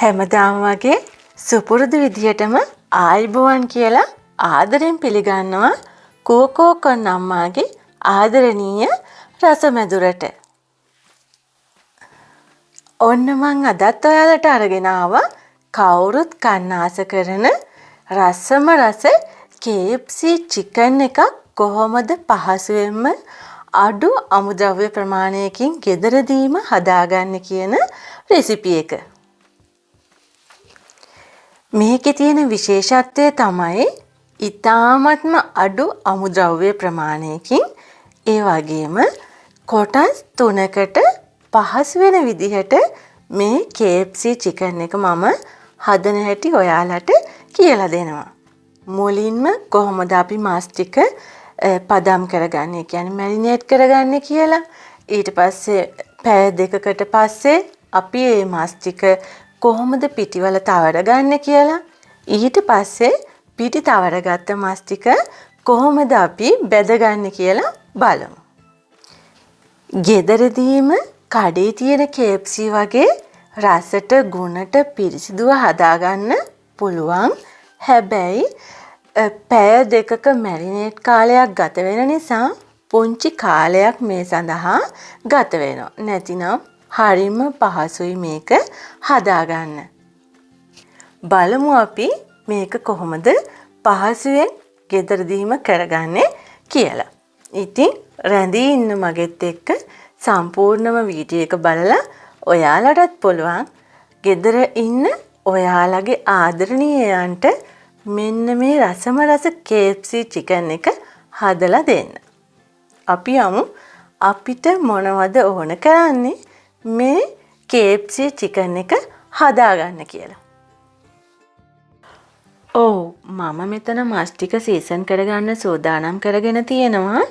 හැමදාම වගේ සුපුරුදු විදියටම ආයුබෝවන් කියලා ආදරෙන් පිළිගන්නවා කෝකෝකන් අම්මාගේ ආදරණීය රසමැදුරට. ඔන්න මං අදත් ඔයාලට අරගෙන ආවා කවුරුත් කන්න ආස කරන රසම රස KFC චිකන් එකක් කොහොමද පහසුවෙන්ම අඩු අමුද්‍රව්‍ය ප්‍රමාණයකින් ගෙදරදීම හදාගන්න කියන රෙසිපි එක. මේකේ තියෙන විශේෂත්වය තමයි ඊ타මත්ම අඩු අමුද්‍රව්‍ය ප්‍රමාණයකින් ඒ වගේම කොටස් 3කට පහසු වෙන විදිහට මේ KFC චිකන් එක මම හදන හැටි ඔයාලට කියලා දෙනවා. මුලින්ම කොහොමද අපි මාස් ටික පදම් කරගන්නේ, කියන්නේ මැරිනේට් කරගන්නේ කියලා. ඊට පස්සේ පැය දෙකකට පස්සේ අපි මේ මාස් ටික කොහොමද පිටිවල තවර ගන්න කියලා. ඊට පස්සේ පිටි තවර ගත්ත මාස් ටික කොහොමද අපි බෙදගන්න කියලා බලමු. ගෙදරදීම කඩේ තියෙන KFC වගේ රසට ගුණට පිරිසිදුව හදාගන්න පුළුවන්. හැබැයි පැය දෙකක මැරිනේට් කාලයක් ගත වෙන නිසා පුංචි කාලයක් මේ සඳහා ගත වෙනවා. නැතිනම් හරිම පහසුයි මේක හදාගන්න. බලමු අපි මේක කොහොමද පහසුවෙන් ගෙදරදීම කරගන්නේ කියලා. ඉතින් රැඳී ඉන්න මගෙත් එක්ක සම්පූර්ණම වීඩියෝ එක බලලා ඔයාලටත් පුළුවන් ගෙදර ඉන්න ඔයාලගේ ආදරණීයයන්ට මෙන්න මේ රසම රස KFC චිකන් එක හදලා දෙන්න. අපි යමු අපිට මොනවද ඕන කරන්නේ මේ KFC චිකන් එක හදාගන්න කියලා. මම මෙතන මස් ටික සීසන් කරගන්න සූදානම් කරගෙන තියෙනවා.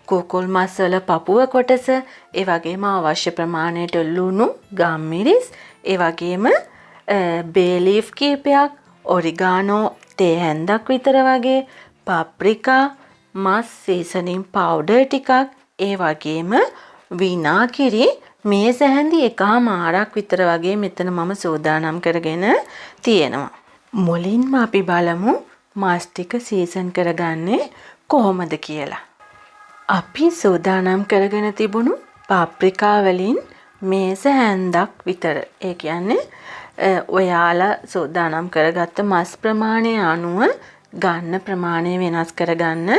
කුකුල් මස් වල පපුව කොටස, ඒ වගේම අවශ්‍ය ප්‍රමාණයට ලුණු, ගම්මිරිස්, ඒ වගේම බේ ලීෆ් කීපයක්, ඔරිගානෝ තේ හැන්දක් විතර වගේ, පප්‍රිකා, මස් සීසනින් පවුඩර් ටිකක්, ඒ වගේම විනාගිරි මේ සැහැඳි එකමාරක් විතර වගේ මෙතන මම සූදානම් කරගෙන තියෙනවා. මුලින්ම අපි බලමු මාස් ටික සීසන් කරගන්නේ කොහොමද කියලා. අපි සූදානම් කරගෙන තිබුණු පාප්‍රිකා වලින් මේස හැන්දක් විතර, ඒ කියන්නේ ඔයාලා සූදානම් කරගත්ත මස් ප්‍රමාණය අනුව ගන්න ප්‍රමාණය වෙනස් කරගන්න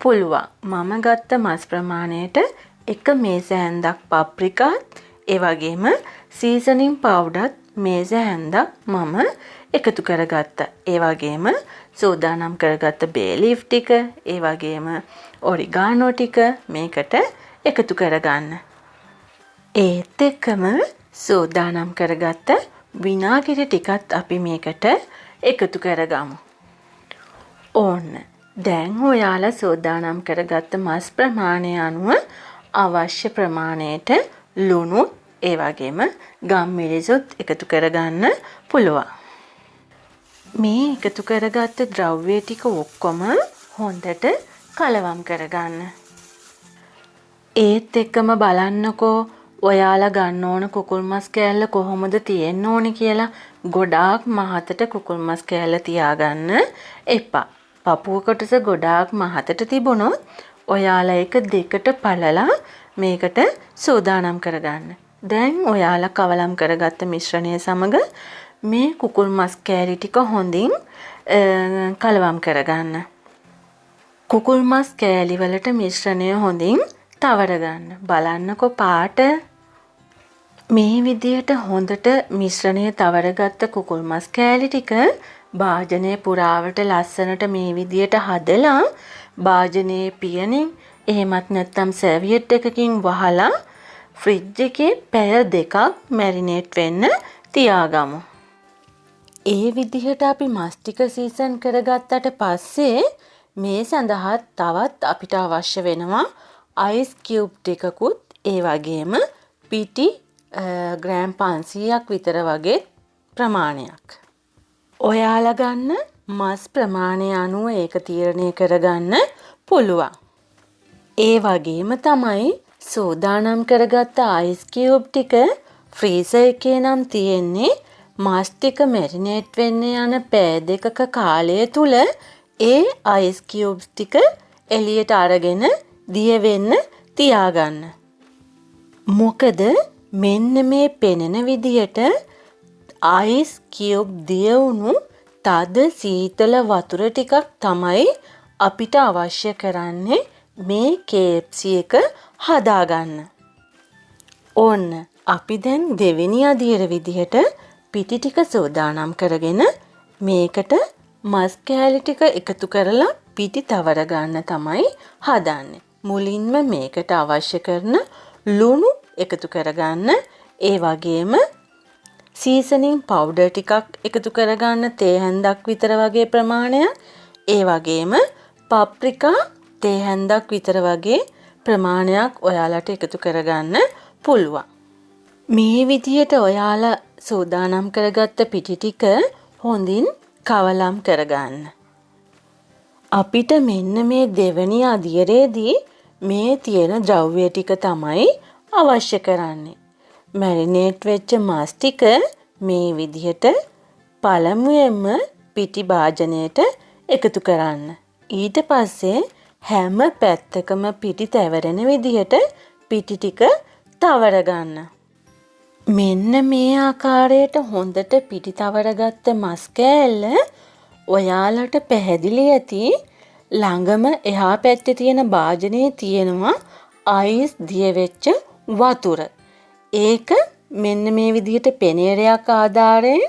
පුළුවන්. මම ගත්ත මස් ප්‍රමාණයට එක මේස හැන්දක් පාප්‍රිකාත්, ඒ වගේම සීසනින් පවුඩර් මේස හැන්දක් මම එකතු කරගත්තා. ඒ වගේම සූදානම් කරගත්ත බේ ලීෆ් ටික, ඒ වගේම ඔරිගානෝ ටික මේකට එකතු කරගන්න. ඒත් එක්කම සූදානම් කරගත්ත විනාගිරි ටිකත් අපි මේකට එකතු කරගමු. ඕන්න දැන් ඔයාලා සූදානම් කරගත්ත මස් ප්‍රමාණය අනුව අවශ්‍ය ප්‍රමාණයට ලුණු, ඒ වගේම ගම්මිරිසුත් එකතු කරගන්න පුළුවන්. මේ එකතු කරගත්ත ද්‍රව්‍ය ටික ඔක්කොම හොඳට කලවම් කරගන්න. ඒත් එක්කම බලන්නකෝ ඔයාලා ගන්න ඕන කුකුල් මස් කෑල්ල කොහොමද තියෙන්න ඕනි කියලා. ගොඩාක් මහතට කුකුල් මස් කෑල්ල තියාගන්න එපා. පපුව කොටස ගොඩාක් මහතට තිබුණොත් ඔයාලා ඒක දෙකට පළලා මේකට සූදානම් කරගන්න. දැන් ඔයාලා කවලම් කරගත්ත මිශ්‍රණය සමග මේ කුකුල් මස් කෑලි ටික හොඳින් කලවම් කරගන්න. කුකුල් මස් කෑලි වලට මිශ්‍රණය හොඳින් තවර ගන්න. බලන්නකෝ පාට. මේ විදිහට හොඳට මිශ්‍රණය තවරගත්ත කුකුල් මස් කෑලි ටික භාජනයේ පුරාවට ලස්සනට මේ විදිහට හදලා භාජනයේ පියනින් එහෙමත් නැත්නම් සර්වියට් එකකින් වහලා ෆ්‍රිජ් එකේ පැය දෙකක් මැරිනේට් වෙන්න තියාගමු. ඒ විදිහට අපි මස් ටික සීසන් කරගත්තට පස්සේ මේ සඳහා තවත් අපිට අවශ්‍ය වෙනවා අයිස් කියුබ් ටිකකුත්, ඒ වගේම පිටි ග්‍රෑම් 500ක් විතර වගේ ප්‍රමාණයක්. ඔයාලා ගන්න මස් ප්‍රමාණය අනුව ඒක තීරණය කරගන්න පුළුවන්. ඒ වගේම තමයි සූදානම් කරගත්ත අයිස් කියුබ් ටික ෆ්‍රීසර් එකේ නම් තියෙන්නේ මස් ටික මැරිනේට් වෙන්න යන පැය දෙකක කාලය තුල ඒ අයිස් කියුබ්ස් ටික එළියට අරගෙන දිය වෙන්න තියාගන්න. මොකද මෙන්න මේ පෙනෙන විදියට අයිස් කියුබ් දිය වුණු තද සීතල වතුර ටිකක් තමයි අපිට අවශ්‍ය කරන්නේ මේ KFC එක හදාගන්න. ඕන්න අපි දැන් දෙවෙනි අදියර විදිහට පිටි ටික සෝදානම් කරගෙන මේකට මස් කෑලි ටික එකතු කරලා පිටි තවර ගන්න තමයි හදන්නේ. මුලින්ම මේකට අවශ්‍ය කරන ලුණු එකතු කරගන්න, ඒ වගේම සීසනින් පවුඩර් ටිකක් එකතු කරගන්න තේ හැන්දක් විතර වගේ ප්‍රමාණයක්, ඒ වගේම පප්‍රිකා තේ හැන්දක් විතර වගේ ප්‍රමාණයක් ඔයාලට එකතු කරගන්න පුළුවන්. මේ විදියට ඔයාලා සූදානම් කරගත්ත පිටි ටික හොඳින් කවලම් කරගන්න. අපිට මෙන්න මේ දෙවැනි අදියරේදී මේ තියෙන ද්‍රව්‍ය ටික තමයි අවශ්‍ය කරන්නේ. මැරිනේට් වෙච්ච මස් ටික මේ විදිහට පළමුවෙන්ම පිටි භාජනයට එකතු කරන්න. ඊට පස්සේ හැම පැත්තකම පිටි තැවරෙන විදිහට පිටි ටික තවර ගන්න. මෙන්න මේ ආකාරයට හොඳට පිටි තවරගත්ත මස් කෑල්ල ඔයාලට පැහැදිලි ඇති ළඟම එහා පැත්තේ තියෙන භාජනයේ තියෙනවා අයිස් දිය වෙච්ච වතුර. ඒක මෙන්න මේ විදිහට පෙනේරයක් ආධාරයෙන්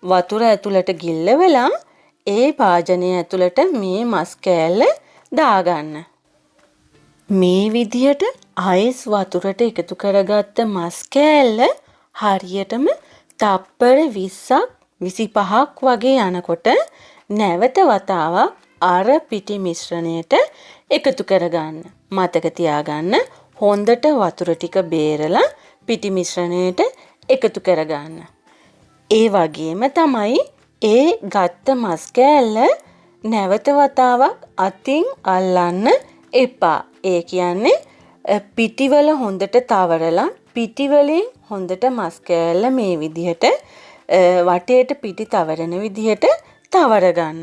වතුර ඇතුළට ගිල්ලවලා ඒ භාජනය ඇතුළට මේ මස් කෑල්ල දාගන්න. මේ විදිහට අයිස් වතුරට එකතු කරගත්ත මස් කෑල්ල හරියටම තප්පර 20ක් 25ක් වගේ යනකොට නැවත වතාවක් අර පිටි මිශ්‍රණයට එකතු කරගන්න. මතක තියාගන්න හොඳට වතුර ටික බේරලා පිටි මිශ්‍රණයට එකතු කරගන්න. ඒ වගේම තමයි ඒ ගත්ත මස් කෑල්ල නැවත වතාවක් අතින් අල්ලන්න එපා. ඒ කියන්නේ පිටිවල හොඳට තවරලා පිටිවලින් හොඳට මස් කෑල්ල මේ විදිහට වටේට පිටි තවරන විදිහට තවර ගන්න.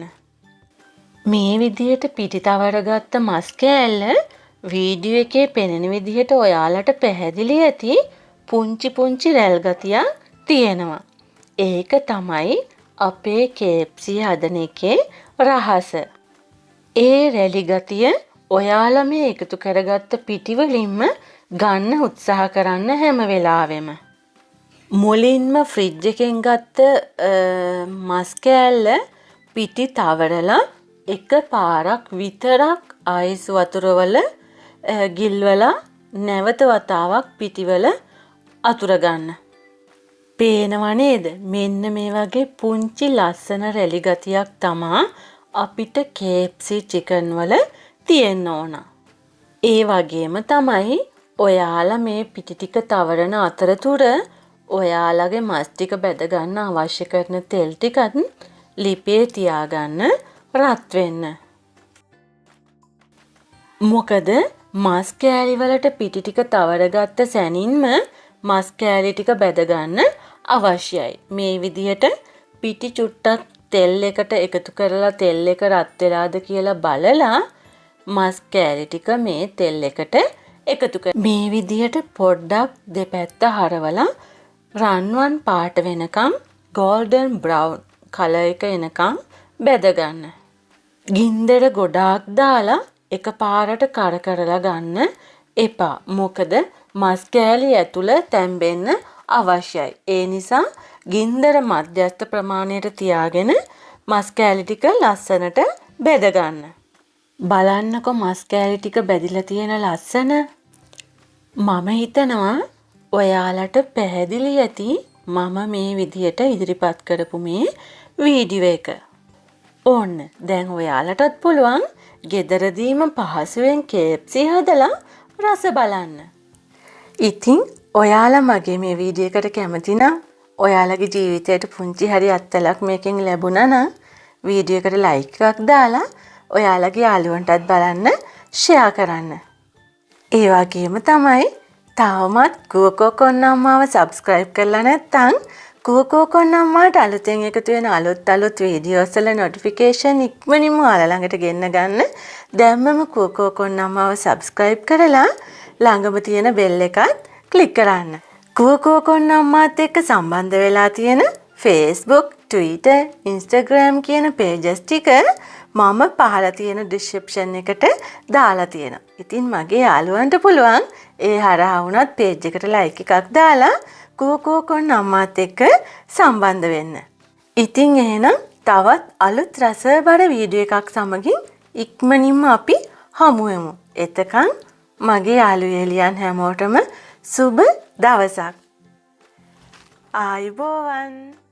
මේ විදිහට පිටි තවරගත්ත මස් කෑල්ල වීඩියෝ එකේ පෙනෙන විදිහට ඔයාලට පැහැදිලි ඇති පුංචි පුංචි රැල් ගතියක් තියෙනවා. ඒක තමයි අපේ KFC හදන එකේ රහස. ඒ රැලි ගතිය ඔයාලා මේ එකතු කරගත්ත පිටි වලින්ම ගන්න උත්සාහ කරන්න හැම වෙලාවෙම. මුලින්ම ෆ්‍රිජ් එකෙන් ගත්ත මස් කෑල්ල පිටි තවරලා එක පාරක් විතරක් අයිස් වතුරවල ගිල්වලා නැවත වතාවක් පිටිවල අතුර ගන්න. පේනව නේද? මෙන්න මේ වගේ පුංචි ලස්සන රැලි ගතියක් තමා අපිට KFC chicken වල තියෙන්න ඕන. ඒ වගේම තමයි ඔයාලා මේ පිටි ටික තවරන අතරතුර ඔයාලගේ මස් ටික බැද ගන්න අවශ්‍ය කරන තෙල් ටිකත් ලිපේ තියාගන්න රත් වෙන්න. මොකද මස් කෑලි වලට පිටි ටික තවරගත්ත සැනින්ම මස් කෑලි ටික බැද ගන්න අවශ්‍යයි. මේ විදිහට පිටි චුට්ටක් තෙල් එකට එකතු කරලා තෙල් එක රත් වෙලාද කියලා බලලා මස් කෑලි ටික මේ තෙල් එකට එකතු කර. මේ විදිහට පොඩ්ඩක් දෙපැත්ත හරවලා රන්වන් පාට වෙනකම් golden brown කලර් එක එනකම් බැද ගන්න. ගින්දර ගොඩාක් දාලා එකපාරට කර කරලා ගන්න එපා. මොකද මස් කෑලි ඇතුළ තැම්බෙන්න අවශ්‍යයි. ඒ නිසා ගින්දර මධ්‍යස්ථ ප්‍රමාණයට තියාගෙන මස් කෑලි ටික ලස්සනට බැද ගන්න. බලන්නකො මස් කෑලි ටික බැදිලා තියෙන ලස්සන. මම හිතනවා ඔයාලට පැහැදිලි ඇති මම මේ විදියට ඉදිරිපත් කරපු මේ වීඩියෝ එක. ඕන්න දැන් ඔයාලටත් පුළුවන් ගෙදරදීම පහසුවෙන් KFC හදලා රස බලන්න. ඉතින් ඔයාලා මගේ මේ වීඩියෝ එකට කැමති නම් ඔයාලගේ ජීවිතයට පුංචි හරි අත්දැකීමක් මේකෙන් ලැබුණා නම් වීඩියෝ එකට ලයික් එකක් දාලා ඔයාලගේ යාළුවන්ටත් බලන්න ෂෙයා කරන්න. ඒ වගේම තමයි තවමත් කුවකෝ කොන්නම්මාව සබ්ස්ක්‍රයිබ් කරලා නැත්නම් කෝකෝකොන් අම්මාට අලුතෙන් එකතු වෙන අලුත් වීඩියෝස් වල නොටිෆිකේෂන් ඉක්මනින්ම ඔයාලා ළඟට ගෙන්න ගන්න. දැම්මම කෝකෝකොන් අම්මාව සබ්ස්ක්‍රයිබ් කරලා ළඟම තියෙන බෙල් එකත් ක්ලික් කරන්න. කෝකෝකොන් අම්මාත් එක්ක සම්බන්ධ වෙලා තියෙන Facebook, Twitter, Instagram කියන pages ටික මම පහළ තියෙන description එකට දාලා තියෙනවා. ඉතින් මගේ යාළුවන්ට පුළුවන් ඒ හරහා වුණත් page එකට like එකක් දාලා කෝකෝකොන් අම්මාත් එක්ක සම්බන්ධ වෙන්න. ඉතින් එහෙනම් තවත් අලුත් රසබර වීඩියෝ එකක් සමගින් ඉක්මනින්ම අපි හමු වෙමු. එතකන් මගේ යාළු එලියන් හැමෝටම සුබ දවසක්. ආයුබෝවන්.